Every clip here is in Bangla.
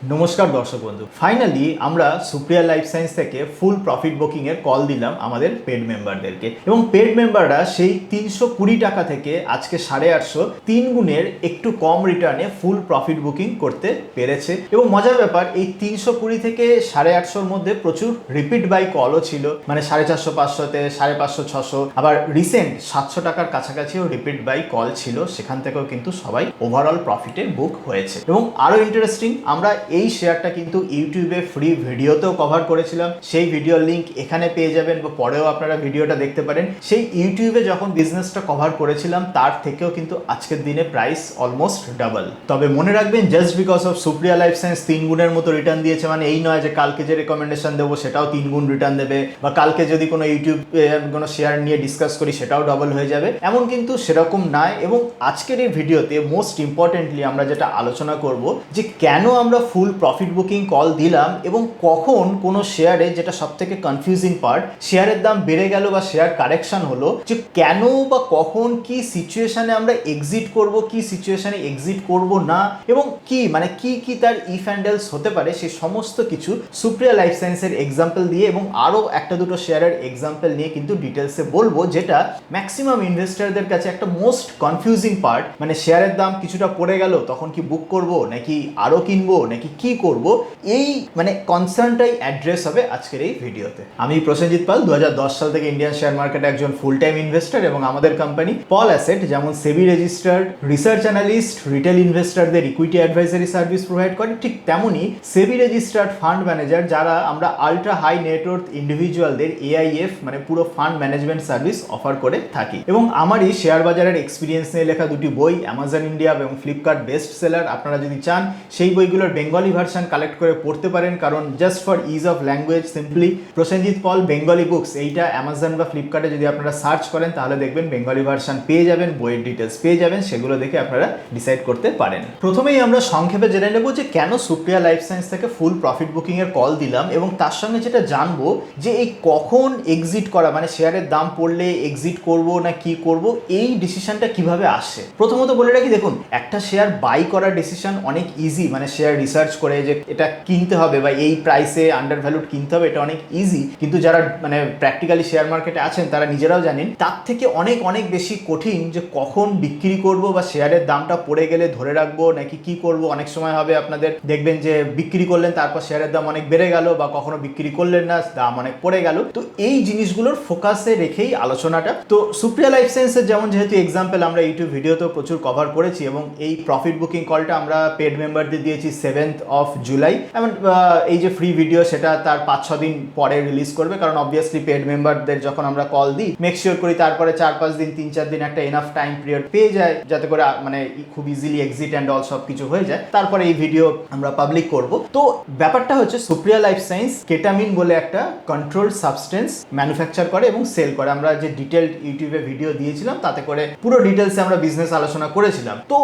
নমস্কার দর্শক বন্ধু, ফাইনালি আমরা সুপ্রিয়া লাইফ সায়েন্স থেকে ফুল প্রফিট বুকিং এর কল দিলাম আমাদের পেড মেম্বারদেরকে এবং পেড মেম্বাররা সেই 320 টাকা থেকে আজকে 850 3 গুণের একটু কম রিটার্নে ফুল প্রফিট বুকিং করতে পেরেছে। এবং মজার ব্যাপার, এই 320 থেকে 850 মধ্যে প্রচুর রিপিট বাই কলও ছিল, মানে 450 500তে 550 600, আবার রিসেন্ট 700 টাকার কাছাকাছিও রিপিট বাই কল ছিল, সেখান থেকেও কিন্তু সবাই ওভারঅল প্রফিটে বুক হয়েছে। এবং আরো ইন্টারেস্টিং, আমরা এই শেয়ারটা কিন্তু ইউটিউবে ফ্রি ভিডিওতেও কভার করেছিলাম, সেই ভিডিওর লিংক এখানে পেয়ে যাবেন বা পরেও আপনারা ভিডিওটা দেখতে পারেন। সেই ইউটিউবে যখন বিজনেসটা কভার করেছিলাম তার থেকেও কিন্তু আজকের দিনে প্রাইস অলমোস্ট ডাবল। তবে মনে রাখবেন, just because of Supriya life science 3 গুণের মতো রিটার্ন দিয়েছে মানে এই নয় যে কালকে যে রেকমেন্ডেশন দেবো সেটাও 3 গুণ রিটার্ন দেবে, বা কালকে যদি কোনো ইউটিউব কোনো শেয়ার নিয়ে ডিসকাস করি সেটাও ডাবল হয়ে যাবে, এমন কিন্তু সেরকম নয়। এবং আজকের এই ভিডিওতে মোস্ট ইম্পর্টেন্টলি আমরা যেটা আলোচনা করব যে কেন আমরা ফুল প্রফিট বুকিং কল দিলাম এবং কখন কোনো শেয়ারে, যেটা সব থেকে কনফিউজিং পার্ট, শেয়ারের দাম বেড়ে গেল বা শেয়ার কারেকশন হলো, যে কেন বা কখন কি সিচুয়েশনে আমরা এক্সিট করব, কি সিচুয়েশনে এক্সিট করব না, এবং কি তার ইফ অ্যান্ড এলস হতে পারে, সেই সমস্ত কিছু সুপ্রিয়া লাইফ সায়েন্সের এক্সাম্পল দিয়ে এবং আরও একটা দুটো শেয়ারের এক্সাম্পল নিয়ে কিন্তু ডিটেলসে বলবো, যেটা ম্যাক্সিমাম ইনভেস্টারদের কাছে একটা মোস্ট কনফিউজিং পার্ট। মানে শেয়ারের দাম কিছুটা পড়ে গেল, তখন কি বুক করব নাকি আরও কিনবো নাকি কি করব, এই কনসার্নটাই অ্যাড্রেস হবে আজকের এই ভিডিওতে। আমি প্রসেনজিৎ পাল 2010 সাল থেকে ইন্ডিয়ান শেয়ার মার্কেটে একজন ফুল টাইম ইনভেস্টর, এবং আমাদের কোম্পানি পল অ্যাসেট যেমন সেবি রেজিস্টার্ড রিসার্চ অ্যানালিস্ট রিটেল ইনভেস্টরদের ইকুইটি অ্যাডভাইজারি সার্ভিস প্রোভাইড করে, ঠিক তেমনই সেবি রেজিস্টার্ড ফান্ড ম্যানেজার যারা আমরা আলট্রা হাই নেটওয়ার্থ ইন্ডিভিজুয়ালদের এআইএফ মানে পুরো ফান্ড ম্যানেজমেন্ট সার্ভিস অফার করে থাকি। এবং আমারই শেয়ার বাজারের এক্সপিরিয়েন্স নিয়ে লেখা দুটি বই, অ্যামাজন ইন্ডিয়া এবং ফ্লিপকার্ট বেস্ট সেলার, আপনারা যদি চান সেই বইগুলোর বেঙ্গলি ভার্সন কালেক্ট করে পড়তে পারেন, কারণ just for is of language simply Prosenjit Paul Bengali books এইটা অ্যামাজন বা ফ্লিপকার্টে যদি আপনারা সার্চ করেন তাহলে দেখবেন বেঙ্গলি ভার্সন পেয়ে যাবেন, বইয়ের ডিটেলস পেয়ে যাবেন, সেগুলো দেখে আপনারা ডিসাইড করতে পারেন। প্রথমেই আমরা সংক্ষেপে জেনে নেব যে কেন সুপ্রিয়া লাইফ সায়েন্স থেকে ফুল প্রফিট বুকিং এর কল দিলাম, এবং তার সঙ্গে যেটা জানবো যে এই কখন এক্সিট করা, মানে শেয়ারের দাম পড়লে এক্সিট করব না কি করব, এই ডিসিশনটা কিভাবে আসে। প্রথমত বলে রাখি, দেখুন, একটা শেয়ার বাই করার ডিসিশন অনেক ইজি, মানে শেয়ার রিসার্চ করে যে এটা কিনতে হবে বা এই প্রাইসে আন্ডার ভ্যালুড কিনতে হবে, এটা অনেক ইজি। কিন্তু যারা মানে প্র্যাকটিক্যালি শেয়ার মার্কেটে আছেন তারা নিজেরাও জানেন তার থেকে অনেক অনেক বেশি কঠিন যে কখন বিক্রি করব বা শেয়ারের দামটা পড়ে গেলে ধরে রাখবো নাকি কি করব। অনেক সময় হবে আপনাদের দেখবেন যে বিক্রি করলেন, তারপর শেয়ারের দাম অনেক বেড়ে গেল, বা কখনো বিক্রি করলেন না, দাম অনেক পড়ে গেল। তো এই জিনিসগুলোর ফোকাসে রেখেই আলোচনাটা। তো সুপ্রিয়া লাইফ সায়েন্সের যেমন যেহেতু এক্সাম্পল আমরা ইউটিউব ভিডিওতেও প্রচুর কভার করেছি, এবং এই প্রফিট বুকিং কলটা আমরা পেড মেম্বারদের দিয়েছি 7th of জুলাই, এমন এই যে ফ্রি ভিডিও সেটা তার 5-6 দিন পরে রিলিজ করবে, কারণ অবভিয়াসলি পেড মেম্বারদের যখন আমরা কল দিই মেক শিওর করি তারপরে 4-5 দিন 3-4 দিন একটা এনাফ টাইম পিরিয়ড পেয়ে যায়, যাতে করে মানে খুব ইজিলি এক্সিট অ্যান্ড অল সব কিছু হয়ে যায়, তারপরে এই ভিডিও আমরা পাবলিক করব। তো ব্যাপারটা হচ্ছে সুপ্রিয়া লাইফ সায়েন্স কেটামিন বলে একটা কন্ট্রোলড সাবস্টেন্স ম্যানুফ্যাকচার করে এবং সেল করে। আমরা যে ডিটেলড ইউটিউবে ভিডিও দিয়েছিলাম তাতে করে পুরো ডিটেলসে আমরা বিজনেস আলোচনা করেছিলাম। তো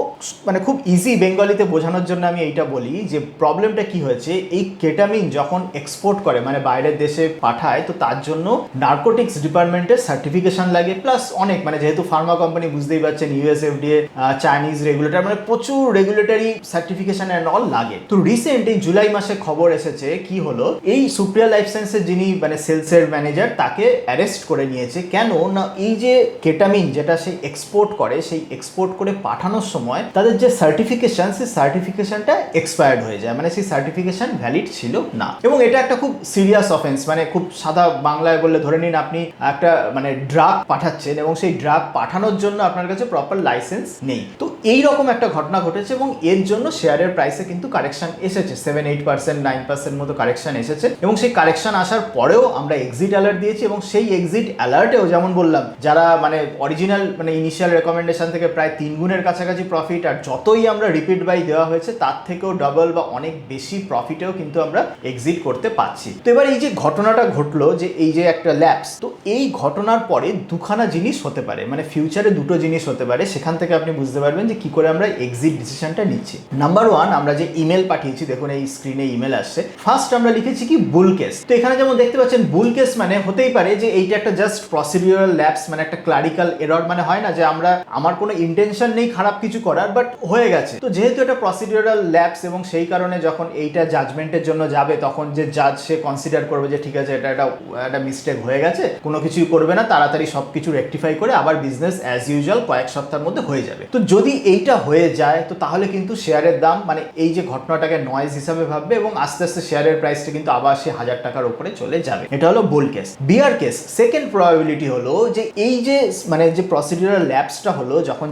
মানে খুব ইজি বেঙ্গলিতে বোঝানোর জন্য আমি এইটা বলি যে প্রবলেমটা কি হয়েছে, এই কেটামিন যখন এক্সপোর্ট করে মানে বাইরের দেশে পাঠায়, তো তার জন্য নার্কোটিক্স ডিপার্টমেন্টের সার্টিফিকেশন লাগে, প্লাস অনেক মানে যেহেতু ফার্মা কোম্পানি বুঝতেই পারছেন, ইউএস এফডিএ, চাইনিজ রেগুলেটর, মানে প্রচুর রেগুলেটরি সার্টিফিকেশন অ্যান্ড অল লাগে। তো রিসেন্ট এই জুলাই মাসে খবর এসেছে কি হলো, এই সুপ্রিয়া লাইফ সায়েন্সের যিনি মানে সেলসের ম্যানেজার তাকে অ্যারেস্ট করে নিয়েছে। কেন না, এই যে কেটামিন যেটা সে এক্সপোর্ট করে, সেই এক্সপোর্ট করে পাঠানোর সময় তাদের যে সার্টিফিকেশন, সেই সার্টিফিকেশনটা এক্সপায়ার্ড হয়ে যায়, মানে সেই সার্টিফিকেশন ভ্যালিড ছিল না। এবং এটা একটা খুব সিরিয়াস অফেন্স, মানে খুব সাদা বাংলায় বললে ধরে নিন আপনি একটা মানে ড্রাগ পাঠাচ্ছেন এবং সেই ড্রাগ পাঠানোর জন্য আপনার কাছে প্রপার লাইসেন্স নেই। তো এই রকম একটা ঘটনা ঘটেছে এবং এর জন্য শেয়ারের প্রাইসে কিন্তু কারেকশন এসেছে, 7-8% 9% মতো কারেকশন এসেছে। এবং সেই কারেকশন আসার পরেও আমরা এক্সিট অ্যালার্ট দিয়েছি, এবং সেই এক্সিট অ্যালার্টেও যেমন বললাম, যারা মানে অরিজিনাল মানে ইনিশিয়াল রেকমেন্ডেশন থেকে প্রায় 3 গুণের কাছাকাছি প্রফিট, আর যতই আমরা রিপিট বাই দেওয়া হয়েছে তার থেকেও ডাবল বা অনেক বেশি প্রফিটেও কিন্তু আমরা এক্সিট করতে পারছি। তো এবার এই যে ঘটনাটা ঘটলো, যে এই যে একটা ল্যাপস, তো এই ঘটনার পরে দুখানা জিনিস হতে পারে, মানে ফিউচারে দুটো জিনিস হতে পারে, সেখান থেকে আপনি বুঝতে পারবেন যে কি করে আমরা এক্সিট ডিসিশনটা নিচ্ছি। নাম্বার 1, আমরা যে ইমেল পাঠিয়েছি, দেখুন এই স্ক্রিনে ইমেল আসছে, ফার্স্ট আমরা লিখেছি কি বুল কেস। তো এখানে যেমন দেখতে পাচ্ছেন বুল কেস মানে হতেই পারে যে এইটা একটা জাস্ট প্রসিডিউরাল ল্যাপস, মানে একটা ক্লারিক্যাল এরর, মানে হয় না যে আমার কোনো ইন্টেনশন নেই খারাপ কিছু করার, বাট হয়ে গেছে। তো যেহেতু এটা প্রসিডিউরাল ল্যাপস এবং সেই সেই কারণে যখন এইটা জাজমেন্টের জন্য যাবে তখন যে জাজ সে কনসিডার করবে যে ঠিক আছে এটা একটা মিস্টেক হয়ে গেছে, কোনো কিছুই করবে না, তাড়াতাড়ি সব কিছু রেকটিফাই করে আবার বিজনেস অ্যাজ ইউজুয়াল কয়েক সপ্তাহের মধ্যে হয়ে যাবে। তো যদি এইটা হয়ে যায় তো তাহলে কিন্তু শেয়ারের দাম মানে এই যে ঘটনাটাকে নয়েজ হিসাবে ভাববে এবং আস্তে আস্তে শেয়ারের প্রাইসটা কিন্তু আবার সে 1000 টাকার উপরে চলে যাবে। এটা হলো বুল কেস। বিয়ার কেস সেকেন্ড প্রবাবিলিটি হলো যে এই যে মানে যে প্রসিডিউরাল ল্যাপসটা হলো যখন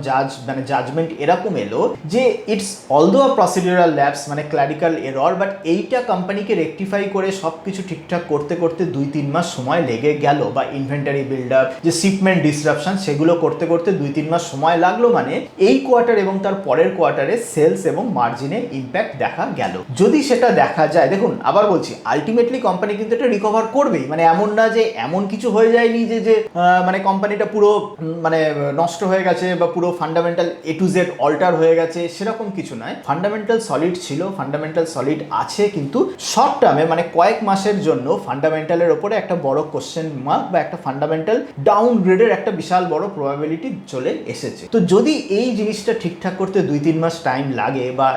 জাজমেন্ট এরকম এলো যে it's although a procedural lapse মানে ক্লারিক্যাল এরর, বাট এইটা কোম্পানিকে রেকটিফাই করে সবকিছু ঠিকঠাক করতে করতে 2-3 মাস সময় লেগে গেল, বা ইনভেন্টারি বিল্ড আপ, যে শিপমেন্ট ডিসরাপশন, সেগুলো করতে করতে 2-3 মাস সময় লাগলো, মানে এই কোয়ার্টার এবং তার পরের কোয়ার্টারে সেলস এবং মার্জিনে ইম্প্যাক্ট দেখা গেল। যদি সেটা দেখা যায়, দেখুন আবার বলছি, আলটিমেটলি কোম্পানি কিন্তু এটা রিকভার করবেই, মানে এমন না যে এমন কিছু হয়ে যায়নি যে মানে কোম্পানিটা পুরো মানে নষ্ট হয়ে গেছে বা পুরো fundamental A to Z alter হয়ে গেছে, সেরকম কিছু নয়। ফান্ডামেন্টাল সলিড ছিল, ফান্ডামেন্টাল সলিড আছে, কিন্তু শর্ট টার্মে মানে কয়েক মাসের জন্য ফান্ডামেন্টালের ওপরে একটা বড় কোশ্চেন মার্ক বা একটা ফান্ডামেন্টাল ডাউনগ্রেডের একটা বিশাল বড় প্রবাবিলিটি চলে এসেছে। তো যদি এই জিনিসটা ঠিকঠাক করতে 2-3 মাস টাইম লাগে বা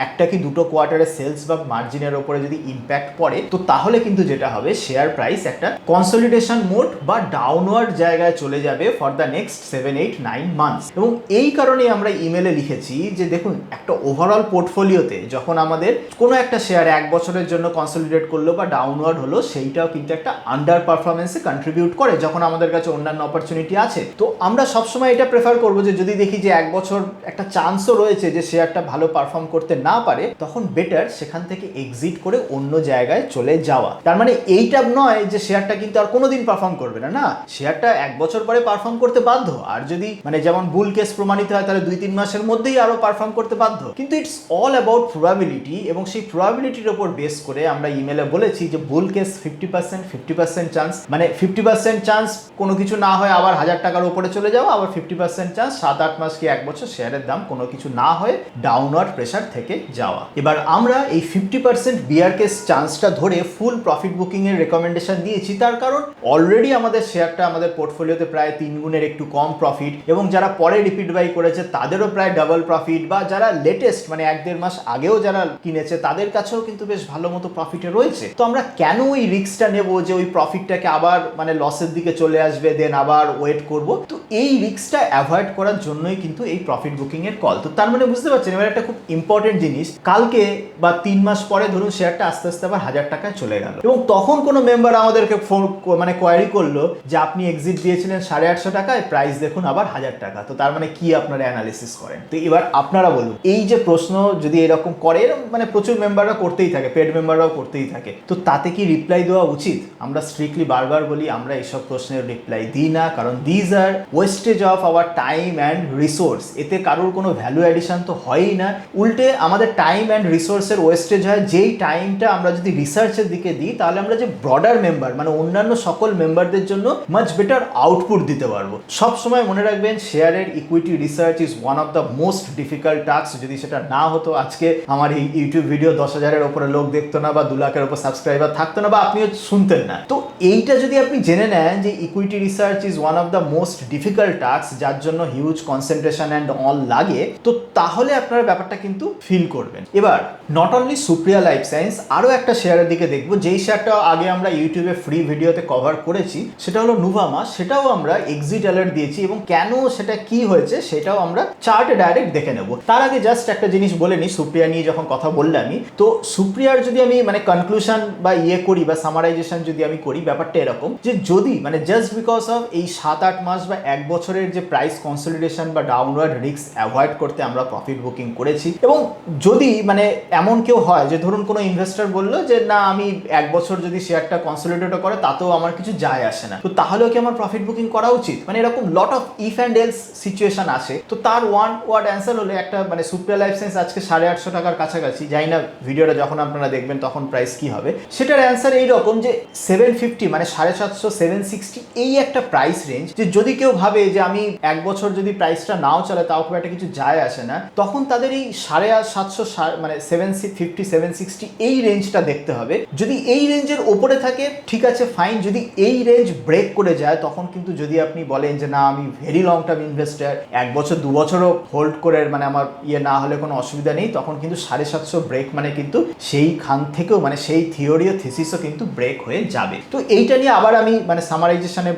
একটা কি দুটো কোয়ার্টারের সেলস বা মার্জিনের ওপরে যদি ইম্প্যাক্ট পড়ে, তো তাহলে কিন্তু যেটা হবে শেয়ার প্রাইস একটা কনসলিডেশন মোড বা ডাউনওয়ার্ড জায়গায় চলে যাবে ফর দ্য নেক্সট 7-8-9 মান্থস। এবং এই কারণেই আমরা ইমেলে লিখেছি যে দেখুন, একটা ওভারঅল পোর্টফোলিওতে যখন আমাদের কোনো একটা শেয়ার 1 বছরের জন্য কনসলিডেট করলো বা ডাউনওয়ার্ড হলো, সেইটাও কিন্তু একটা আন্ডার পারফরমেন্সে কন্ট্রিবিউট করে যখন আমাদের কাছে অন্যান্য অপরচুনিটি আছে। তো আমরা সবসময় এটা প্রেফার করবো যে যদি দেখি যে 1 বছর একটা চান্সও রয়েছে যে শেয়ারটা ভালো পারফর্ম করতে না পারে, তখন বেটার সেখান থেকে এক্সিট করে অন্য জায়গায় চলে যাওয়া। তার মানে এইটা নয় যে শেয়ারটা কিন্তু আর কোনোদিন পারফর্ম করবে না, না, শেয়ারটা 1 বছর পরে পারফর্ম করতে বাধ্য। আর যদি মানে যেমন বুল কেস প্রমাণিত হয় তাহলে 2-3 মাসের মধ্যেই আরো পারফর্ম করতে বাধ্য। কিন্তু ইটস অল অ্যাবাউট প্রবাবিলিটি, এবং সেই প্রবাবিলিটির উপর বেস করে আমরা ইমেলে বলেছি যে বুল কেস 50% চান্স, মানে 50% চান্স কোনো কিছু না হয় আবার 1000 টাকার উপরে চলে যাওয়া, আবার 50% চান্স 7-8 মাস কি 1 বছর শেয়ারের দাম কোনো কিছু না হয়ে ডাউনওয়ার্ড প্রেসার থেকে যাওয়া। এবার আমরা এই 50% বিয়ার কেস চান্সটা ধরে ফুল প্রফিট বুকিং এর রেকমেন্ডেশন দিয়েছি, তার কারণ অলরেডি আমাদের শেয়ারটা আমাদের পোর্টফোলিওতে প্রায় 3 গুণের একটু কম প্রফিট, এবং যারা পরে রিপিট বাই করেছে তাদেরও প্রায় ডাবল প্রফিট, বা যারা লেটেস্ট মানে 1-1.5 মাস আগেও যারা কিনেছে তাদের কাছেও কিন্তু বেশ ভালো মতো প্রফিটে রয়েছে। তো আমরা কেন ওই রিস্কটা নেব যে ওই প্রফিটটাকে আবার মানে লসের দিকে চলে আসবে, দেন আবার ওয়েট করব? তো এই রিস্কটা অ্যাভয়েড করার জন্যই কিন্তু এই প্রফিট বুকিং এর কল। তো তার মানে বুঝতে পারছেন, এবার একটা খুব ইম্পর্টেন্ট জিনিস, কালকে বা 3 মাস পরে ধরুন শেয়ারটা আস্তে আস্তে আবার 1000 টাকায় চলে গেল, এবং তখন কোনো মেম্বার আমাদেরকে ফোন মানে কোয়ারি করলো যে আপনি এক্সিট দিয়েছিলেন 850 টাকায়, প্রাইস দেখুন আবার 1000 টাকা, তো তার মানে কি আপনারা অ্যানালিসিস করেন? তো এবার আপনারা বলুন, এই যে প্রশ্ন যদি এরকম করে, মানে প্রচুর মেম্বাররা করতেই থাকে, পেড মেম্বাররাও করতেই থাকে, তো তাতে কি রিপ্লাই দেওয়া উচিত? আমরা স্ট্রিক্টলি বারবার বলি আমরা এইসব প্রশ্নের রিপ্লাই দিই না, কারণ these are wastage of our time and resource. এতে কারোর কোনো ভ্যালু অ্যাডিশন তো হয়ই না, উল্টে আমাদের টাইম অ্যান্ড রিসোর্সের ওয়েস্টেজ হয়। যেই টাইমটা আমরা যদি রিসার্চের দিকে দিই তাহলে আমরা যে ব্রডার মেম্বার মানে অন্যান্য সকল মেম্বারদের জন্য মাচ বেটার আউটপুট দিতে পারবো। সব সময় মনে রাখবেন, শেয়ারের equity research is one of the most difficult task. যদি সেটা না হতো আজকে আমার এই ইউটিউব ভিডিও 10,000-এর উপরে লোক দেখতো না, বা 2 লাখের উপর সাবস্ক্রাইবার থাকতো না, বা আপনিও শুনতেন না। তো এইটা যদি আপনি জেনে নেন যে equity research is one of the most difficult task, যার জন্য হিউজ কনসেন্ট্রেশন অ্যান্ড অল লাগে, তো তাহলে আপনারা ব্যাপারটা কিন্তু ফিল করবেন। এবার not only Supriya life science, আরও একটা শেয়ারের দিকে দেখবো, যেই শেয়ারটা আগে আমরা ইউটিউবে ফ্রি ভিডিওতে কভার করেছি, সেটা হলো নুভামা। সেটাও আমরা এক্সিট অ্যালার্ট দিয়েছি, এবং কেন সেটা কি হয়েছে সেটাও আমরা চার্টে ডাইরেক্ট দেখে নেব। তার আগে জাস্ট একটা জিনিস বলে নিই, সুপ্রিয়া নিয়ে যখন কথা বললাম আমি, তো সুপ্রিয়ার যদি আমি মানে কনক্লুশন বা করি বা সামারাইজেশন যদি আমি করি, ব্যাপারটা এরকম যে যদি মানে জাস্ট বিকজ অফ এই 7-8 মাস বা 1 বছরের যে প্রাইস কনসলিডেশন বা ডাউনওয়ার্ড রিস্ক অ্যাভয়েড করতে আমরা প্রফিট বুকিং করেছি, এবং যদি মানে এমন কেউ হয় যে ধরুন কোনো ইনভেস্টর বললো যে না আমি 1 বছর যদি শেয়ারটা কনসলিডেট করে তাতেও আমার কিছু যায় আসে না, তো তাহলেও কি আমার প্রফিট বুকিং করা উচিত? মানে এরকম লট of if and else situation আসে। তো তার ওয়ান ওয়ার্ড অ্যান্সার হলে একটা মানে সুপ্রিয়া লাইফ সায়েন্স আজকে 850 টাকার কাছাকাছি, জানি না ভিডিওটা যখন আপনারা দেখবেন তখন প্রাইস কি হবে, সেটার অ্যান্সার এইরকম যে 750 মানে 750-760 এই একটা প্রাইস রেঞ্জ, যে যদি কেউ ভাবে যে আমি 1 বছর যদি প্রাইসটা নাও চলে তাও খুব একটা কিছু যায় আসে না, তখন তাদের এই 750 মানে 750-760 এই রেঞ্জটা দেখতে হবে। যদি এই রেঞ্জের ওপরে থাকে ঠিক আছে ফাইন, যদি এই রেঞ্জ ব্রেক করে যায় তখন কিন্তু যদি আপনি বলেন যে না আমি ভেরি লং টার্ম ইনভেস্টার, 1 বছর 2 বছরও হোল্ড করে মানে আমার না হলে কোনো অসুবিধা নেই, তখন কিন্তু 750 ব্রেক মানে কিন্তু সেইখান থেকেও মানে সেই থিওরি ও থিসিসও কিন্তু ব্রেক হয়ে যাবে। তো এইটা নিয়ে আবার আমি মানে সামারাইজেশনে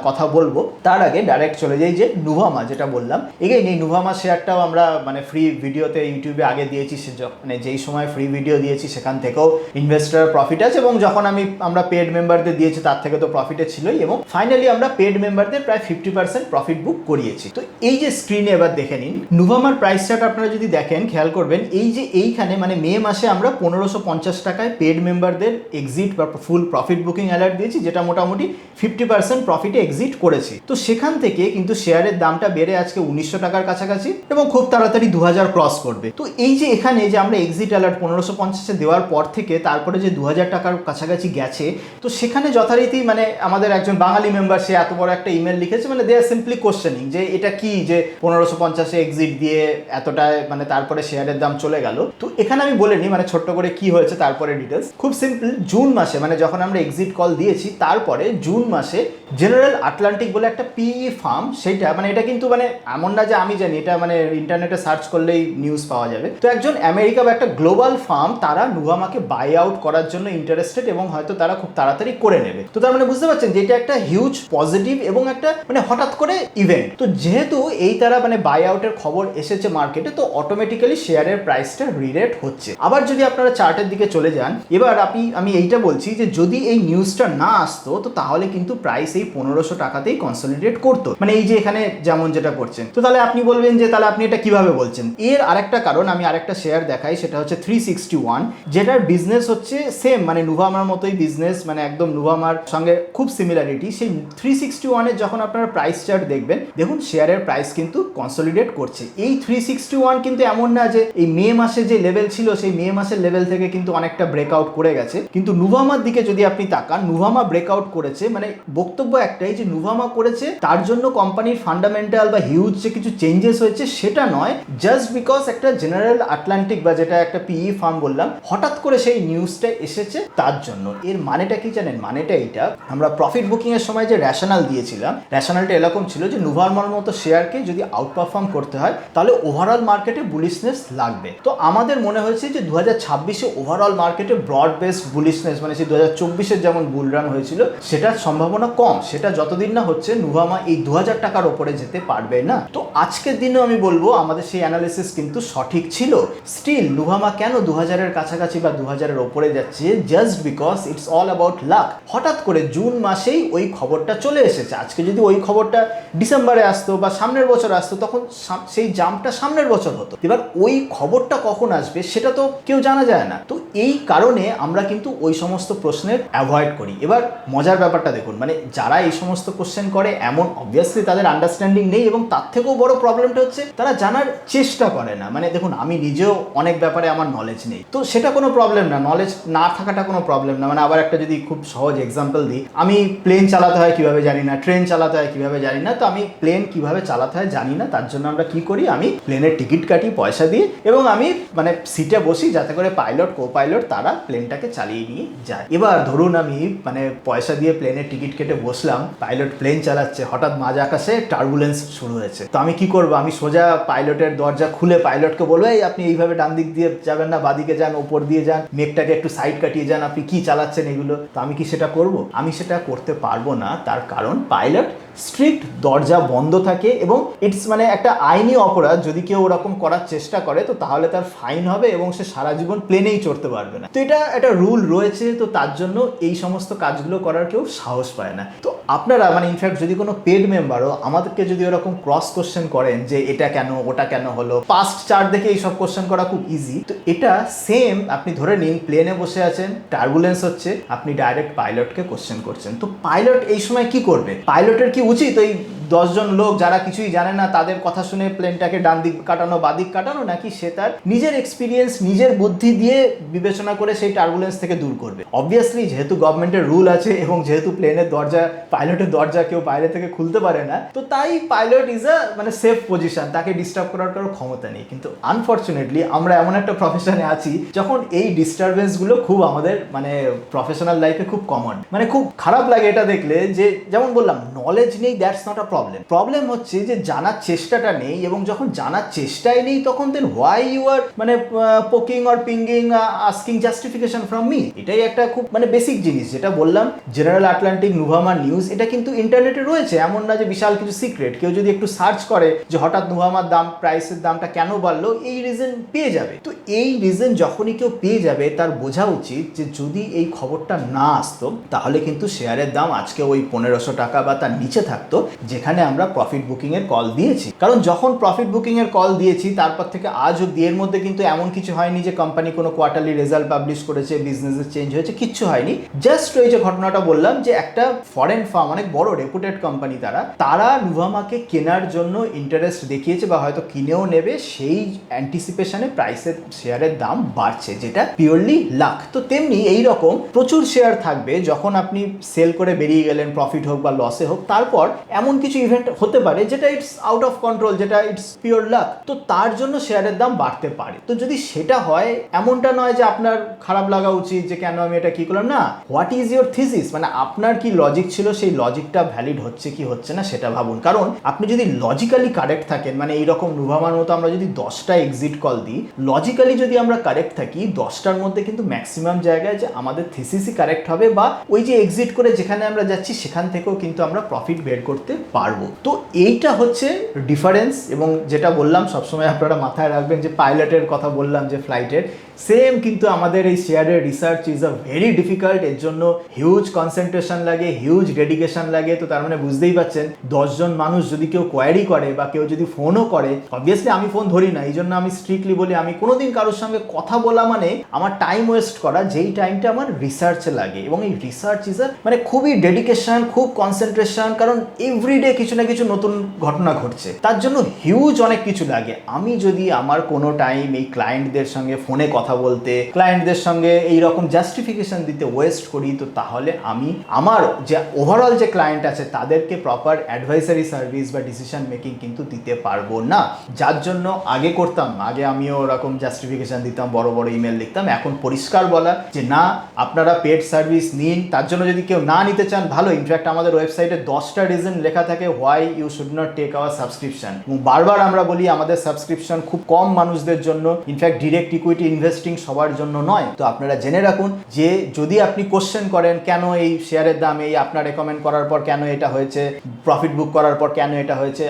কথা বলবো, তার আগে ডাইরেক্ট চলে যাই যে নুভামা যেটা বললাম, এগেইন এই নুভামা শেয়ারটাও আমরা মানে ফ্রি ভিডিওতে ইউটিউবে আগে দিয়েছি, মানে যেই সময় ফ্রি ভিডিও দিয়েছি সেখান থেকেও ইনভেস্টর প্রফিট আছে, এবং যখন আমরা পেড মেম্বারদের দিয়েছি তার থেকে তো প্রফিটে ছিলই, এবং ফাইনালি আমরা পেড মেম্বারদের প্রায় 50% প্রফিট বুক করিয়েছি। তো এই যে স্ক্রিনে এবার দেখে নিন নুভামার প্রাইস চার্ট, আপনারা যদি দেখেন খেয়াল করবেন এই যে এইখানে মানে মে মাসে আমরা 1550 টাকায় পেড মেম্বারদের এক্সিট বা ফুল প্রফিট বুকিং অ্যালার্ট দিয়েছি, যেটা মোটামুটি 50% প্রফিটে এক্সিট করেছি। তো সেখান থেকে কিন্তু শেয়ারের দামটা বেড়ে আজকে 1900 টাকার কাছাকাছি এবং খুব তাড়াতাড়ি 2000 ক্রস করবে। তো এই যে এখানে যে আমরা এক্সিট অ্যালার্ট 1550 দেওয়ার পর থেকে তারপরে যে 2000 টাকার কাছাকাছি গেছে, তো সেখানে যথারীতি মানে আমাদের একজন বাঙালি মেম্বার সে এত বড় একটা ইমেল লিখেছে, মানে দে আর সিম্পলি কোশ্চেনিং যে এটা কি যে 1550 এক্সিট দিয়ে এতটায় মানে তারপরে শেয়ারের দাম চলে গেল। তো এখানে আমি বলে নিই মানে ছোট্ট করে কি হয়েছে তারপরে ডিটেলস, খুব সিম্পল। জুন মাসে মানে যখন আমরা এক্সিট কল দিয়েছি তারপরে জুন মাসে জেনারেল আটলান্টিক বলে একটা পিই ফার্ম, সেটা মানে এটা কিন্তু মানে এমন না যে আমি জানি, এটা মানে ইন্টারনেটে সার্চ করলেই নিউজ পাওয়া যাবে। তো একজন আমেরিকা বা একটা গ্লোবাল ফার্ম তারা নুভামাকে বাই আউট করার জন্য ইন্টারেস্টেড এবং হয়তো তারা খুব তাড়াতাড়ি করে নেবে। তো তার মানে বুঝতে পারছেন যে এটা একটা হিউজ পজিটিভ এবং একটা মানে হঠাৎ করে ইভেন্ট। তো যেহেতু এই তারা মানে বাই আউটের খবর এসেছে মার্কেটে, তো অটোমেটিক্যালি শেয়ারের প্রাইসটা রিরেট হচ্ছে। আবার যদি আপনারা চার্টের দিকে চলে যান, এবার আমি এইটা বলছি যে যদি এই নিউজটা না আসতো তো তাহলে কিন্তু প্রাইস এই 1500 টাকাতেই কনসলিডেট করতো, মানে এই যে এখানে যেমন যেটা করছেন। তো তাহলে আপনি বলবেন যে তাহলে আপনি এটা কিভাবে বলছেন। এর আরেকটা কারণ, আমি আরেকটা শেয়ার দেখাই, সেটা হচ্ছে 361, যেটার বিজনেস হচ্ছে সেম মানে নুভামার মতোই বিজনেস, মানে একদম নুভামার সঙ্গে খুব সিমিলারিটি। সেই 361 এর যখন আপনারা প্রাইস চার্ট দেখবেন, দেখুন শেয়ারের প্রাইস কিন্তু কনসলিডেট করছে। এই 361 কিন্তু এমন না যে এই মে মাসে যে লেভেল ছিল সেই মে মাসের লেভেল থেকে কিন্তু অনেকটা ব্রেকআউট করে গেছে, কিন্তু নুভামার দিকে যদি আপনি তাকান, নুভামা ব্রেকআউট করেছে, মানে বক্তব্য একটাই যে নুভামা করেছে তার জন্য কোম্পানির ফান্ডামেন্টাল বা হিউজ যে কিছু চেঞ্জেস হয়েছে সেটা নয়, জাস্ট বিকজ একটা জেনারেল আটলান্টিক বা যেটা একটা পিই ফার্ম বললাম হঠাৎ করে সেই নিউজটা এসেছে তার জন্য। এর মানেটা কি জানেন? মানেটা এইটা, আমরা প্রফিট বুকিং এর সময় যে র্যাশনাল দিয়েছিলাম, র্যাশনালটা এরকম ছিল যে নুভামার মতো শেয়ারকে যদি আউট পারফর্ম করতে হয় তাহলে ওভারঅল মার্কেটে বুলিশনেস লাগবে। তো আমাদের মনে হয়েছে যে 2026-এ ওভারঅল মার্কেটে ব্রড বেসড বুলিশনেস মানে সেই 2024-এর যেমন বুল রান হয়েছিল সেটার সম্ভাবনা কম, সেটা যতদিন না হচ্ছে নুভামা এই 2000 টাকার ওপরে যেতে পারবে না। তো আজকের দিনেও আমি বলবো আমাদের সেই অ্যানালিসিস কিন্তু সঠিক ছিল। স্টিল নুভামা কেন 2000-এর কাছাকাছি বা 2000-এর ওপরে যাচ্ছে? Just because it's all about lakh. হঠাৎ করে জুন মাসেই ওই খবরটা চলে এসেছে। আজকে যদি ওই খবরটা ডিসেম্বরে আসতো বা সামনের বছর আসতো তখন সেই জাম্পটা সামনের বছর হতো। এবার ওই খবরটা কখন আসবে সেটা তো কেউ জানা যায় না। তো এই কারণে আমরা কিন্তু ওই সমস্ত প্রশ্নের অ্যাভয়েড করি। এবার মজার ব্যাপারটা দেখুন, মানে যারা এই সমস্ত কোশ্চেন করে এমন অবভিয়াসলি তাদের আন্ডারস্ট্যান্ডিং নেই, এবং তার থেকেও বড় প্রবলেমটা হচ্ছে তারা জানার চেষ্টা করে না। মানে দেখুন, আমি নিজেও অনেক ব্যাপারে আমার নলেজ নেই, তো সেটা কোনো প্রবলেম না, নলেজ না থাকাটা কোনো প্রবলেম না। মানে আবার একটা যদি খুব সহজ এক্সাম্পল দিই, আমি প্লেন চালাতে হয় কিভাবে জানি না, ট্রেন চালাতে হয় কিভাবে জানি না, তো আমি প্লেন কিভাবে চালাতে হয় জানি না, তার জন্য আমরা কি করি, আমি প্লেনের টিকিট কাটি পয়সা দিয়ে এবং আমি মানে সিটে বসি যাতে করে পাইলট কো পাইলট তারা প্লেনটাকে চালিয়ে নিয়ে যায়। এবার ধরুন আমি মানে পয়সা দিয়ে প্লেনের টিকিট কেটে বসলাম, পাইলট প্লেন চালাচ্ছে, হঠাৎ মাঝ আকাশে টার্বুলেন্স শুরু হয়েছে। তো আমি কি করব? আমি সোজা পাইলটের দরজা খুলে পাইলটকে বলবো, এই আপনি এইভাবে ডান দিক দিয়ে যাবেন না, বাদিকে যান, ওপর দিয়ে যান, মেঘটাকে একটু সাইড কাটিয়ে যান, আপনি কি চালাচ্ছেন এগুলো। তো আমি কি সেটা করব? আমি সেটা করতে পারবো না। তার কারণ পাইলট স্ট্রিক্ট দরজা বন্ধ থাকে এবং ইটস মানে একটা আইনি অপরাধ। যদি কেউ ওরকম করার চেষ্টা করে তো তাহলে তার ফাইন হবে এবং সে সারা জীবন প্লেনেই চড়তে পারবে না। তো এটা একটা রুল রয়েছে, তো তার জন্য এই সমস্ত কাজগুলো করার কেউ সাহস পায় না। তো আপনারা মানে ইনফ্যাক্ট যদি কোনো পেড মেম্বারও আমাদেরকে যদি ওরকম ক্রস কোশ্চেন করেন যে এটা কেন ওটা কেন হলো, পাস্ট চার্ট দেখে এইসব কোশ্চেন করা খুব ইজি। তো এটা সেম, আপনি ধরে নিন প্লেনে বসে আছেন, টার্বুলেন্স হচ্ছে, আপনি ডাইরেক্ট পাইলটকে কোশ্চেন করছেন। তো পাইলট এই সময় কি করবে? পাইলটের কি উচিত ওই 10 জন লোক যারা কিছুই জানে না তাদের কথা শুনে প্লেনটাকে ডান দিক কাটানো বা দিক কাটানো, নাকি সে তার নিজের এক্সপিরিয়েন্স নিজের বুদ্ধি দিয়ে বিবেচনা করে সেই টার্বুলেন্স থেকে দূর করবে? অবভিয়াসলি যেহেতু গভর্নমেন্টের রুল আছে এবং যেহেতু প্লেনের দরজা পাইলটের দরজা কেউ বাইরে থেকে খুলতে পারে না, তো তাই পাইলট ইজ আ মানে সেফ পজিশন, তাকে ডিস্টার্ব করার কারো ক্ষমতা নেই। কিন্তু আনফর্চুনেটলি আমরা এমন একটা প্রফেশনে আছি যখন এই ডিস্টারবেন্স গুলো খুব আমাদের মানে প্রফেশনাল লাইফে খুব কমন। মানে খুব খারাপ লাগে এটা দেখলে যে যেমন বললাম নলেজ নেই, that's not a problem. Problem হচ্ছে যে জানার চেষ্টাটা নেই, এবং যখন জানার চেষ্টাই নেই তখন দেন হোয়াই ইউ আর মানে poking or পিঙ্গিং asking justification from me. এটাই একটা খুব মানে বেসিক জিনিস যেটা বললাম। জেনারেল আটলান্টিক নুভামা নিউজ এটা কিন্তু ইন্টারনেটে রয়েছে, এমন না যে বিশাল কিছু সিক্রেট। কেউ যদি একটু সার্চ করে যে হঠাৎ নুভামার দাম প্রাইসের দামটা কেন বাড়লো, এই রিজন পেয়ে যাবে। তো এই রিজন যখনই কেউ পেয়ে যাবে তার বোঝা উচিত যে যদি এই খবরটা না আসতো তাহলে কিন্তু শেয়ারের দাম আজকে ওই 1500 টাকা বা তার নিচে থাকতো, যেখানে আমরা প্রফিট বুকিং এর কল দিয়েছি। কারণ যখন প্রফিট বুকিং এর কল দিয়েছি তারপর থেকে আজ অব্দি এর মধ্যে কিন্তু এমন কিছু হয়নি যে কোম্পানি কোনো কোয়ার্টারলি রেজাল্ট পাবলিশ করেছে, বিজনেসের চেঞ্জ হয়েছে, কিচ্ছু হয়নি। জাস্ট ওই যে ঘটনাটা বললাম যে একটা ফরেন ফার্ম, অনেক বড় রেপুটেড কোম্পানি, তারা নুভামাকে কেনার জন্য ইন্টারেস্ট দেখিয়েছে বা হয়তো কিনেও নেবে, সেই অ্যান্টিসিপেশনে প্রাইসের শেয়ারের দাম বাড়ছে, যেটা পিওরলি লাক। তো তেমনি এইরকম প্রচুর শেয়ার থাকবে যখন আপনি সেল করে বেরিয়ে গেলেন, প্রফিট হোক বা লসে হোক, তারপর এমন কিছু ইভেন্ট হতে পারে যেটা ইটস আউট অফ কন্ট্রোল, যেটা ইটস পিওর লাক। তো তার জন্য শেয়ারের দাম বাড়তে পারে। তো যদি সেটা হয়, এমনটা নয় যে আপনার খারাপ লাগা উচিত যে কেন আমি এটা কি করলাম, না। হোয়াট ইজ ইউর থিসিস, মানে আপনার কি লজিক ছিল, সেই লজিকটা ভ্যালিড হচ্ছে কি হচ্ছে না সেটা ভাবুন। কারণ আপনি যদি লজিক্যালি কারেক্ট থাকেন, মানে এইরকম নুভামার মতো আমরা যদি 10টা এক্সিট কল দিই, লজিক্যালি যদি আমরা কারেক্ট থাকি 10টার মধ্যে কিন্তু ম্যাক্সিমাম জায়গায় যে আমাদের থিসিসই কারেক্ট হবে, বা ওই যে এক্সিট করে যেখানে আমরা যাচ্ছি সেখান থেকেও কিন্তু আমরা প্রফিট বের করতে পারবো। তো এইটা হচ্ছে ডিফারেন্স। এবং যেটা বললাম সবসময় আপনারা মাথায় রাখবেন, যে পাইলটের কথা বললাম যে ফ্লাইটের, সেম কিন্তু আমাদের এই শেয়ারের research is a very difficult. এর জন্য হিউজ কনসেন্ট্রেশন লাগে, হিউজ ডেডিকেশন লাগে। তো তার মানে বুঝতেই পারছেন 10 জন মানুষ যদি কেউ কোয়ারি করে বা কেউ যদি ফোনও করে, অবভিয়াসলি আমি ফোন ধরি না, এই জন্য আমি স্ট্রিক্টলি বলি আমি কোনোদিন কারোর সঙ্গে কথা বলা মানে আমার টাইম ওয়েস্ট করা, যেই টাইমটা আমার রিসার্চে লাগে। এবং এই রিসার্চ ইজ মানে খুবই ডেডিকেশন, খুব কনসেন্ট্রেশন, কারণ এভরিডে কিছু না কিছু নতুন ঘটনা ঘটছে, তার জন্য হিউজ অনেক কিছু লাগে। আমি যদি আমার কোনো টাইম এই ক্লায়েন্টদের সঙ্গে ফোনে কথা বলতে, ক্লায়েন্টদের সঙ্গে এইরকম জাস্টিফিকেশন দিতে ওয়েস্ট করি, তো তাহলে আমি আমার যে ওভারঅল যে ক্লায়েন্ট আছে তাদেরকে প্রপার অ্যাডভাইসারি সার্ভিস বা ডিসিশন মেকিং কিন্তু দিতে পারবো না। যার জন্য আগে করতাম, আগে আমিও ওরকম জাস্টিফিকেশন দিতাম, বড় বড় ইমেল লিখতাম। এখন পরিষ্কার বলা যে না, আপনারা পেড সার্ভিস নিন। তার জন্য যদি কেউ না নিতে চান, ভালো। ইনফ্যাক্ট আমাদের ওয়েবসাইটে 10টা রিজন লেখা থাকে why you should not take our subscription. এবং বারবার আমরা বলি আমাদের সাবস্ক্রিপশন খুব কম মানুষদের জন্য, ইনফ্যাক্ট ডিরেক্ট ইকুইটি ইনভেস্টিং সবার জন্য নয়। তো আপনারা জেনে রাখুন যে যদি আপনি কোশ্চেন করেন কেন এই শেয়ারের দাম এই আপনার রেকমেন্ড করার পর কেন এটা হয়েছে, প্রফিট বুক করার পর কেন এটা হয়েছে,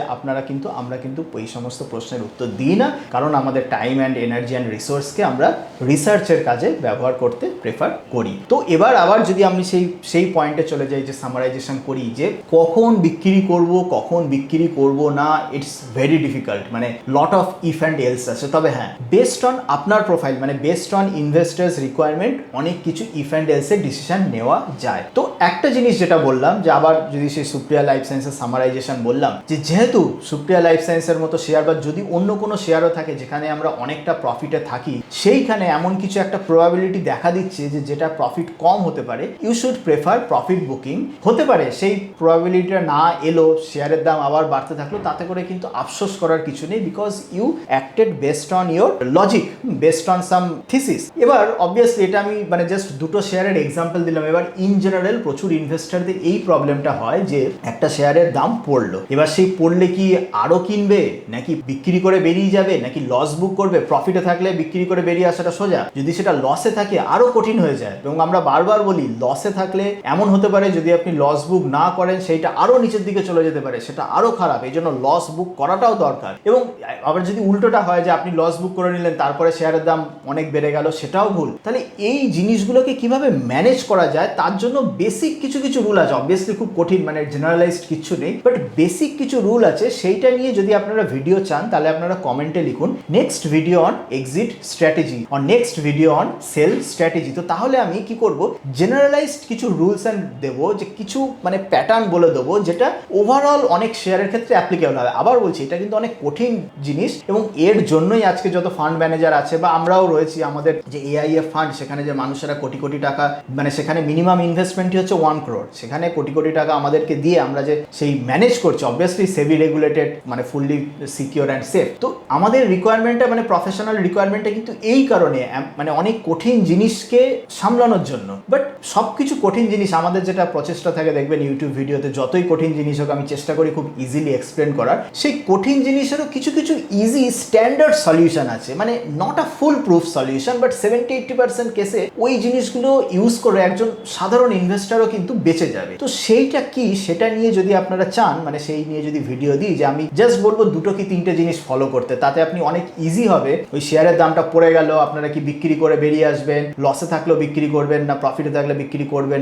আমরা কিন্তু ওই সমস্ত প্রশ্নের উত্তর দিই না, কারণ আমাদের টাইম অ্যান্ড এনার্জি অ্যান্ড রিসোর্সকে আমরা রিসার্চের কাজে ব্যবহার করতে প্রেফার করি। তো এবার আবার যদি আমি সেই পয়েন্টে চলে যাই, যে সামারাইজেশন করি যে কখন বিক্রি করব, কখন বিক্রি করব না, ইটস ভেরি ডিফিকাল্ট। মানে lot of if and else আছে। তবে হ্যাঁ, বেসড অন আপনার প্রোফাইল, মানে বেসড অন ইনভেস্টার্স রিকোয়ারমেন্ট, অনেক কিছু ইফ অ্যান্ড এলসের ডিসিশন নেওয়া যায়। তো একটা জিনিস যেটা বললাম, যে আবার যদি সেই সুপ্রিয়া লাইফ সায়েন্সের সামারাইজেশন বললাম, যে যেহেতু সুপ্রিয়া লাইফ সায়েন্সের মতো শেয়ার বা যদি অন্য কোনো শেয়ারও থাকে যেখানে আমরা অনেকটা প্রফিটে থাকি, সেইখানে এমন কিছু একটা প্রবাবিলিটি দেখা দিচ্ছে যে যেটা প্রফিট কম হতে পারে, you should prefer profit booking. হতে পারে সেই প্রবাবিলিটিটা না এলো, শেয়ারের দাম আবার বাড়তে থাকলো, তাতে করে কিন্তু আফসোস করার কিছু নেই, because you acted based on your logic, based on some thesis. এবার অবভিয়াসলি এটা আমি মানে জাস্ট দুটো শেয়ারের এক্সাম্পল দিলাম। এবার ইন জেনারেল প্রচুর ইনভেস্টারদের এই প্রবলেমটা হয় যে একটা শেয়ারের দাম পড়লো, এবার সেই পড়লে কি আরো কিনবে, নাকি বিক্রি করে বেরিয়ে যাবে, নাকি লস বুক করবে। প্রফিটে থাকলে বিক্রি করে বেরিয়ে আসাটা সোজা, যদি সেটা লসে থাকে আরো কঠিন হয়ে যায়। এবং আমরা বারবার বলি লসে থাকলে এমন হতে পারে যদি আপনি লস বুক না করেন সেইটা আরো নিচের দিকে চলে যেতে পারে, সেটা আরো খারাপ। এই জন্য লস বুক করাটাও দরকার। এবং আবার যদি উল্টোটা হয় যে আপনি লস বুক করে নিলেন, তারপরে শেয়ারের দাম অনেক বেড়ে গেল, সেটাও ভুল। তাহলে এই জিনিসগুলোকে কিভাবে ম্যানেজ করা যায়, তার জন্য বেসিক কিছু রুল আছে। অবভিয়াসলি খুব কঠিন, মানে জেনারেলাইজড কিছু নেই, বাট বেসিক কিছু রুল আছে। সেইটা নিয়ে যদি আপনারা ভিডিও চান তাহলে আপনারা কমেন্টে লিখুন next video on exit strategy or next video on sell strategy. তো তাহলে আমি কি করব, জেনারেলাইজড কিছু রুলস অ্যান্ড দেবো, যে কিছু মানে প্যাটার্ন বলে দেবো যেটা ওভারঅল অনেক শেয়ারের ক্ষেত্রে অ্যাপ্লিকেবল হবে। আবার বলছি, এটা কিন্তু অনেক কঠিন জিনিস, এবং এর জন্যই আজকে যত ফান্ড ম্যানেজার আছে বা আমরাও করেছি আমাদের যে AIF ফান্ড, সেখানে যে মানুষেরা কোটি কোটি টাকা, মানে সেখানে মিনিমাম ইনভেস্টমেন্টই হচ্ছে 1 crore, সেখানে কোটি কোটি টাকা আমাদেরকে দিয়ে আমরা যে সেই ম্যানেজ করছি, অবভিয়াসলি সেবি রেগুলেটেড, মানে ফুললি সিকিউর অ্যান্ড সেফ। তো আমাদের রিকোয়ারমেন্টটা, মানে প্রফেশনাল রিকোয়ারমেন্টটা কিন্তু এই কারণে, মানে অনেক কঠিন জিনিসকে সামলানোর জন্য। বাট সব কিছু কঠিন জিনিস আমাদের যেটা প্রচেষ্টা থাকে, দেখবেন ইউটিউব ভিডিওতে যতই কঠিন জিনিস হোক আমি চেষ্টা করি খুব ইজিলি এক্সপ্লেন করার। সেই কঠিন জিনিসেরও কিছু কিছু ইজি স্ট্যান্ডার্ড সলিউশন আছে, মানে not a full proof solution, but 70-80% কেসে ওই জিনিসগুলো ইউজ করে একজন সাধারণ ইনভেস্টারও কিন্তু বেঁচে যাবে। তো সেইটা কি, সেটা নিয়ে যদি আপনারা চান, মানে সেই নিয়ে যদি ভিডিও দিই, যে আমি জাস্ট বলবো 2 কি 3টে জিনিস ফলো করতে, তাতে আপনি অনেক ইজি হবে। ওই শেয়ারের দামটা পড়ে গেল, আপনারা কি বিক্রি করে বেরিয়ে আসবেন, লসে থাকলেও বিক্রি করবেন না, প্রফিটে থাকলে বিক্রি করবেন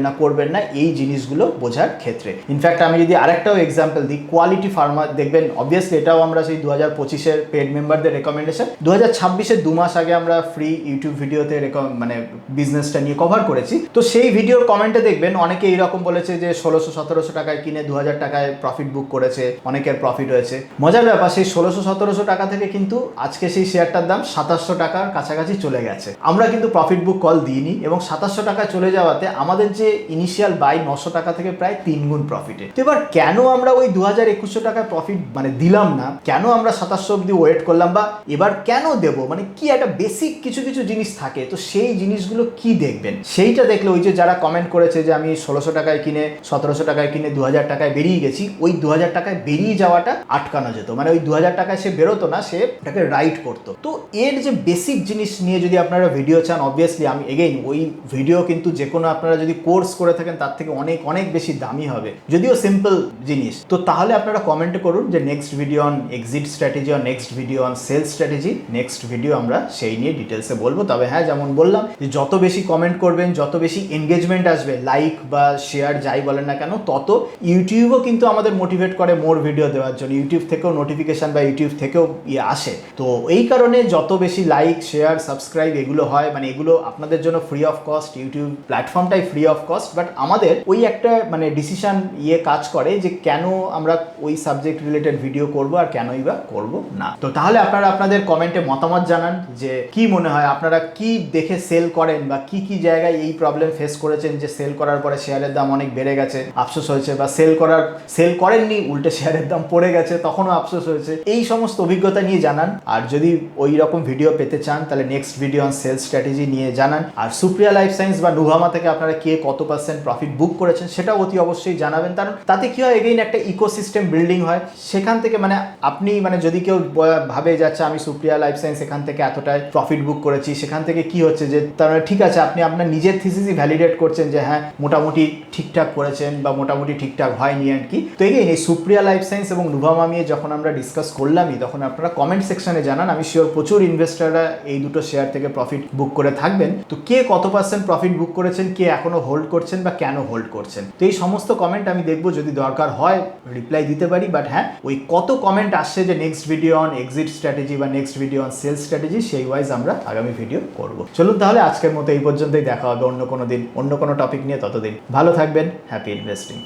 না, এই জিনিসগুলো বোঝার ক্ষেত্রে। ইনফ্যাক্ট আমি যদি আরেকটাও এক্সাম্পল দিই, কোয়ালিটি ফার্মা, দেখবেন অবভিয়াসলি এটাও আমরা সেই 2025-এর পেড মেম্বারদের রেকমেন্ডেশন, 2026-এর 2 মাস আগে আমরা ফ্রি ইউটিউব ভিডিওতে মানে বিজনেসটা নিয়ে কভার করেছি। তো সেই ভিডিওর কমেন্টে দেখবেন অনেকে এইরকম বলেছে যে 1600-1700 টাকায় কিনে 2000 টাকায় প্রফিট বুক করেছে, অনেকের প্রফিট হয়েছে। মজার ব্যাপার, সেই 1600-1700 টাকা থেকে কিন্তু আজকে সেই শেয়ারটার দাম 2700 টাকার কাছাকাছি চলে গেছে। আমরা কিন্তু প্রফিট বুক কল দিইনি, এবং 2700 টাকায় চলে যাওয়াতে আমাদের যে ইনিশিয়াল বাই 900 টাকা থেকে প্রায় 3 গুণ প্রফিটে। তো এবার কেন আমরা ওই 2000-2100 টাকায় প্রফিট মানে দিলাম না, কেন আমরা 2700 অব্দি ওয়েট করলাম, বা এবার কেন দেবো, মানে কি একটা বেসিক কিছু কিছু জিনিস থাকে। তো সেই জিনিসগুলো কি দেখবেন, সেইটা দেখলে ওই যে যারা কমেন্ট করেছে যে আমি 1600 টাকায় কিনে 1700 টাকায় কিনে 2000 টাকায় বেরিয়ে গেছি, ওই 2000 টাকায় বেরিয়ে যাওয়াটা আটকানো যেত, মানে ওই 2000 টাকায় সে বেরোতো না, সে এটাকে রাইট করতো। তো এর যে বেসিক জিনিস নিয়ে যদি আপনারা ভিডিও চান, অবভিয়াসলি আমি এগেইন ওই ভিডিও কিন্তু যে কোনো আপনারা যদি কোর্স করে থাকেন তার থেকে অনেক অনেক বেশি দামি হবে, যদিও সিম্পল জিনিস। তো তাহলে আপনারা কমেন্টে করুন যে next video on exit strategy, on next video on sales strategy, next video আমরা সেই নিয়ে ডিটেলসে বলবো। তবে হ্যাঁ, যেমন বললাম যে যত বেশি কমেন্ট করবেন, যত বেশি এনগেজমেন্ট আসবে, লাইক বা শেয়ার যাই বলেন না কেন, তত ইউটিউবও কিন্তু আমাদের মোটিভেট করে মোর ভিডিও দেওয়ার জন্য। ইউটিউব থেকেও নোটিফিকেশন বা ইউটিউব থেকেও আসে। তো এই কারণে যত বেশি লাইক, শেয়ার, সাবস্ক্রাইব এগুলো হয়, মানে এগুলো আপনাদের জন্য ফ্রি অফ কস্ট, ইউটিউব প্ল্যাটফর্মটাই ফ্রি অফ কস্ট। বাট আমাদের ওই একটা মানে ডিসিশন কাজ করে যে কেন আমরা ওই সাবজেক্ট রিলেটেড ভিডিও করব আর কেনই বা করব না। তো তাহলে আপনারা আপনাদের কমেন্টে মতামত জানান যে কি মনে হয়, আপনারা কি দেখে সেল করেন, বা কি কি জায়গায় এই প্রবলেম ফেস করেছেন যে সেল করার পরে শেয়ারের দাম অনেক বেড়ে গেছে, আফসোস হয়েছে, বা সেল করেননি উল্টে শেয়ারের দাম পড়ে গেছে, তখনও আফসোস হয়েছে। এই সমস্ত অভিজ্ঞতা নিয়ে জানান। আর যদি ওই রকম ভিডিও পেতে চান তাহলে next video on sales strategy নিয়ে জানান। আর সুপ্রিয়া লাইফ সায়েন্স বা নুভামা থেকে আপনারা কে কত % প্রফিট বুক করেছেন সেটাও অতি অবশ্যই জানাবেন, কারণ তাতে কি হয়, এগেইন একটা ইকোসিস্টেম বিল্ডিং হয়। সেখান থেকে মানে আপনি মানে যদি কেউ ভাবে যাচ্ছে আমি সুপ্রিয়া লাইফ সায়েন্স এখান থেকে এতটাই প্রফিট বুক করেছি, সেখান থেকে কি হচ্ছে যে তার ঠিক আছে, আপনি আপনার নিজের থিসিসই ভ্যালিডেট করছেন যে হ্যাঁ মোটামুটি ঠিকঠাক করেছেন বা মোটামুটি ঠিকঠাক হয়নি আর কি। তো এগেইন এই সুপ্রিয়া লাইফ সায়েন্স এবং নুভামা নিয়ে যখন আমরা ডিসকাস করলামই, তখন আপনারা কমেন্ট সেকশনে জানান। আমি শিওর প্রচুর ইনভেস্টাররা এই দুটো শেয়ার থেকে প্রফিট বুক করে থাকবেন। তো কে কত % প্রফিট বুক করেছেন, কে এখনো হোল্ড করছেন বা কেন হোল্ড করছেন, তো এই সমস্ত কমেন্ট আমি দেখবো, যদি দরকার হয় রিপ্লাই দিতে পারি। বাট হ্যাঁ, ওই কত কমেন্ট আসছে যে next video on exit strategy বা next video on sales strategy, সেই ওয়াইজ আমরা আগামী ভিডিও করব। চলুন তাহলে আজকের মতো এই পর্যন্তই, দেখা হবে অন্য কোনো দিন অন্য কোনো টপিক নিয়ে। ততদিন ভালো থাকবেন, হ্যাপি ইনভেস্টিং।